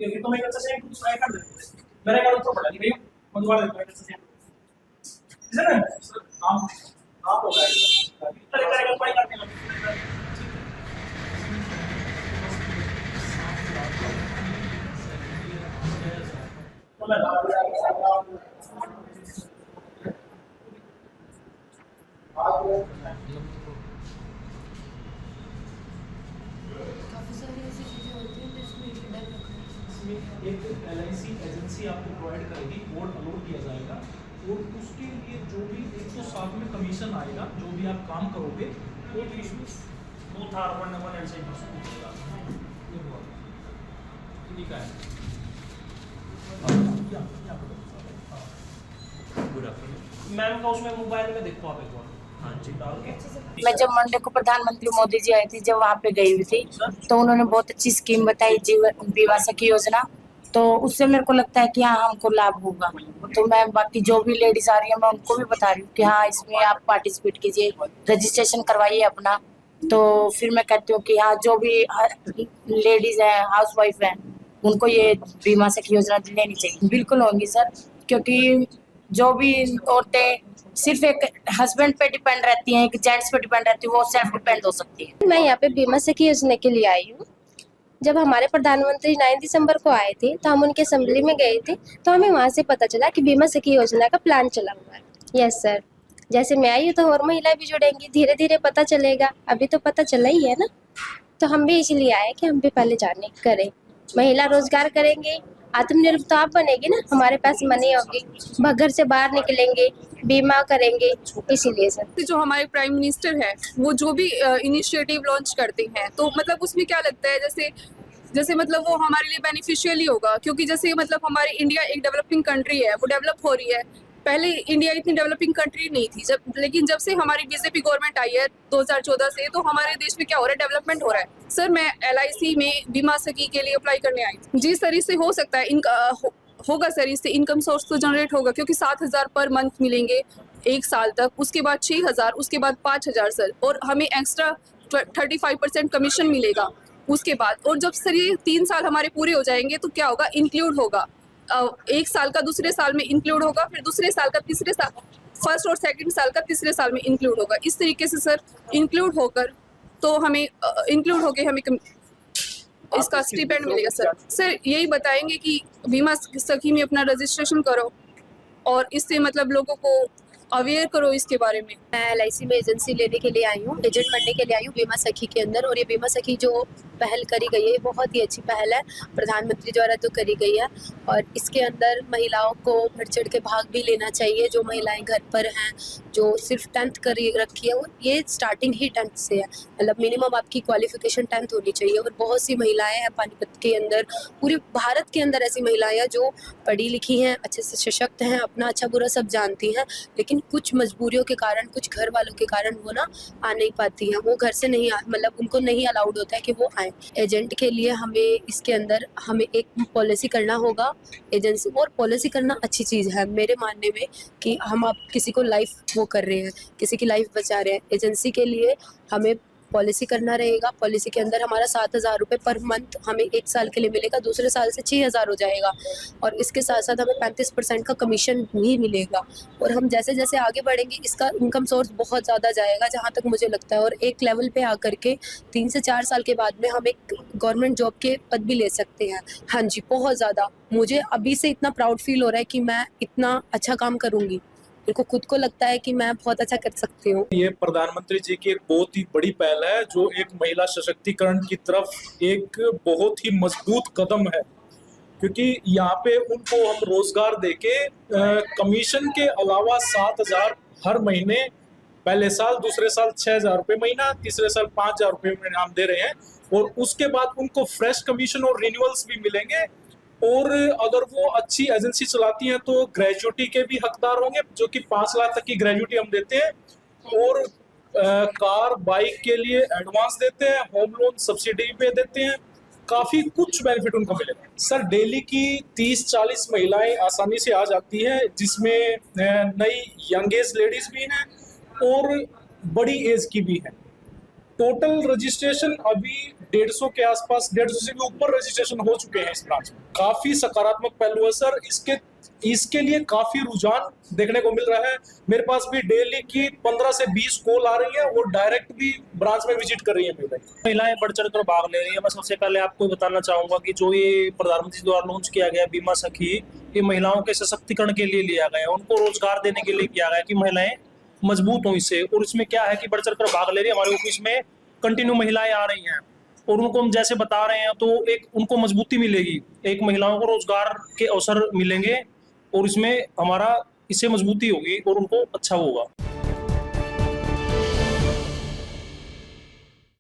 क्योंकि तुम एक अच्छा से ट्राई कर देते मेरे का तो पड़ा नहीं भाई मैं दोबारा देखता हूं अच्छा से है ना सर आप होगा इतना करेगा कोई करने लगे काफ़ी सारी ऐसी चीज़ें होती हैं जिसमें डर लगता है। एक LIC एजेंसी आपको प्रोवाइड करेगी, कोड अपलोड किया जाएगा और उसके लिए जो भी 107 में कमीशन आएगा, जो भी आप काम करोगे कोई भी issues both are 1 and same person ठीक है। गुड आफ्टरनून मैम का उसमें मोबाइल में देखो आप एक बार हाँ जी डाल के मैं जब मंडे को प्रधानमंत्री मोदी जी आए थे, जब वहाँ पे गई हुई थी, तो उन्होंने बहुत अच्छी स्कीम बताई, जीवन बीमा सखी योजना। तो उससे मेरे को लगता है कि हाँ हमको लाभ होगा। तो मैं बाकी जो भी लेडीज आ रही है मैं उनको भी बता रही हूँ कि हाँ इसमें आप पार्टिसिपेट कीजिए, रजिस्ट्रेशन करवाइए अपना। तो फिर मैं कहती हूँ कि हाँ जो भी लेडीज है, हाउस वाइफ है, उनको ये बीमा सखी योजना लेनी चाहिए। बिल्कुल होंगी सर, क्योंकि जो भी औरतें सिर्फ एक हस्बैंड पे डिपेंड रहती हैं, एक जेंट्स पे डिपेंड रहती है, वो सेल्फ डिपेंड हो सकती है। मैं यहाँ पे बीमा सखी योजना के लिए आई हूँ। जब हमारे प्रधानमंत्री 9 दिसंबर को आए थे तो हम उनके असेंबली में गए थे, तो हमें वहाँ से पता चला कि बीमा सखी योजना का प्लान चला हुआ है। यस सर, जैसे मैं आई हूँ तो और महिलाएं भी जुड़ेंगी, धीरे धीरे पता चलेगा। अभी तो पता चला ही है ना, तो हम भी इसलिए आए कि हम भी पहले जाने करें। महिला रोजगार करेंगे, आत्मनिर्भर तो आप बनेगी ना, हमारे पास मनी होगी, घर से बाहर निकलेंगे, बीमा करेंगे, इसीलिए सर। जो हमारे प्राइम मिनिस्टर है वो जो भी इनिशिएटिव लॉन्च करते हैं तो मतलब उसमें क्या लगता है जैसे मतलब वो हमारे लिए बेनिफिशियल ही होगा, क्योंकि जैसे मतलब हमारी इंडिया एक डेवलपिंग कंट्री है, वो डेवलप हो रही है। पहले इंडिया इतनी डेवलपिंग कंट्री नहीं थी लेकिन जब से हमारी बीजेपी गवर्नमेंट आई है 2014 से, तो हमारे देश में क्या हो रहा है, डेवलपमेंट हो रहा है। सर मैं LIC में बीमा सखी के लिए अप्लाई करने आई थी। जिस तरह से हो सकता है होगा सर, इससे इनकम सोर्स तो जनरेट होगा, क्योंकि 7,000 पर मंथ मिलेंगे 1 साल तक, उसके बाद 6,000, उसके बाद 5,000 सर, और हमें एक्स्ट्रा 35% कमीशन मिलेगा उसके बाद। और जब सर ये 3 साल हमारे पूरे हो जाएंगे तो क्या होगा, इंक्लूड होगा, 1 साल का दूसरे साल में इंक्लूड होगा, फिर दूसरे साल का तीसरे साल, फर्स्ट और सेकंड साल का तीसरे साल में इंक्लूड होगा। इस तरीके से सर इंक्लूड होकर तो हमें इंक्लूड होके हमें इसका स्टिपेंड मिलेगा। सर यही बताएंगे कि बीमा सखी में अपना रजिस्ट्रेशन करो और इससे मतलब लोगों को अवेयर करो इसके बारे में। मैं LIC में एजेंसी लेने के लिए आई हूँ, एजेंट बनने के लिए आई हूँ बीमा सखी के अंदर। और ये बीमा सखी जो पहल करी गई है, ये बहुत ही अच्छी पहल है, प्रधानमंत्री द्वारा तो करी गई है। और इसके अंदर महिलाओं को बढ़ चढ़ के भाग भी लेना चाहिए। जो महिलाएं घर पर हैं, जो सिर्फ 10th करी रखी है, ये स्टार्टिंग ही 10th से है, मतलब मिनिमम आपकी क्वालिफिकेशन 10th होनी चाहिए। और बहुत सी महिलाएं हैं पानीपत के अंदर, पूरे भारत के अंदर ऐसी महिलाएं हैं जो पढ़ी लिखी हैं, अच्छे से सशक्त हैं, अपना अच्छा बुरा सब जानती हैं, लेकिन कुछ मजबूरियों के कारण, कुछ घर वालों के कारण वो ना आ नहीं पाती हैं। वो घर से नहीं मतलब उनको नहीं अलाउड होता है कि वो आए। एजेंट के लिए हमें इसके अंदर हमें एक पॉलिसी करना होगा एजेंसी, और पॉलिसी करना अच्छी चीज़ है मेरे मानने में, कि हम आप किसी को लाइफ वो कर रहे हैं, किसी की लाइफ बचा रहे हैं। एजेंसी के लिए हमें पॉलिसी करना रहेगा। पॉलिसी के अंदर हमारा 7,000 रुपये पर मंथ हमें 1 साल के लिए मिलेगा, दूसरे साल से 6,000 हो जाएगा। और इसके साथ साथ हमें 35% का कमीशन भी मिलेगा। और हम जैसे जैसे आगे बढ़ेंगे इसका इनकम सोर्स बहुत ज़्यादा जाएगा, जहाँ तक मुझे लगता है। और एक लेवल पे आकर के 3 से 4 साल के बाद में हम एक गवर्नमेंट जॉब के पद भी ले सकते हैं। हाँ जी, बहुत ज़्यादा मुझे अभी से इतना प्राउड फील हो रहा है कि मैं इतना अच्छा काम करूँगी। मेरे को खुद को लगता है कि मैं बहुत अच्छा कर सकती हूँ। ये प्रधानमंत्री जी की एक बहुत ही बड़ी पहल है, जो एक महिला सशक्तिकरण की तरफ एक बहुत ही मजबूत कदम है, क्योंकि यहाँ पे उनको हम रोजगार देके कमीशन के अलावा 7,000 हर महीने, पहले साल, दूसरे साल 6,000 रुपये महीना, तीसरे साल 5,000 रुपये महीना हम दे रहे हैं। और उसके बाद उनको फ्रेश कमीशन और रिन्यूअल्स भी मिलेंगे। और अगर वो अच्छी एजेंसी चलाती हैं तो ग्रेजुएटी के भी हकदार होंगे, जो कि 5 लाख तक की ग्रेजुएटी हम देते हैं। और कार बाइक के लिए एडवांस देते हैं, होम लोन सब्सिडी पे देते हैं, काफी कुछ बेनिफिट उनको मिलेगा। सर डेली की 30-40 महिलाएं आसानी से आ जाती है, जिसमें नई यंग एज लेडीज भी हैं और बड़ी एज की भी हैं। टोटल रजिस्ट्रेशन अभी 150 के आसपास, 150 से भी ऊपर रजिस्ट्रेशन हो चुके हैं इस ब्रांच में। काफी सकारात्मक पहलू है सर। इसके लिए काफी रुझान देखने को मिल रहा है। मेरे पास भी डेली की 15 से 20 कॉल आ रही है, वो डायरेक्ट भी ब्रांच में विजिट कर रही है। महिलाएं बढ़ चढ़ कर भाग ले रही है। मैं सबसे पहले आपको बताना चाहूंगा कि जो ये प्रधानमंत्री द्वारा लॉन्च किया गया बीमा सखी, ये महिलाओं के सशक्तिकरण के लिए लिया गया है, उनको रोजगार देने के लिए किया गया है कि महिलाएं मजबूत हों इससे। और इसमें क्या है कि बढ़ चढ़ कर भाग ले रही है। हमारे ऑफिस में कंटिन्यू महिलाएं आ रही हैं और उनको हम जैसे बता रहे हैं तो एक उनको मजबूती मिलेगी, एक महिलाओं को रोजगार के अवसर मिलेंगे और इसमें हमारा इससे मजबूती होगी और उनको अच्छा होगा।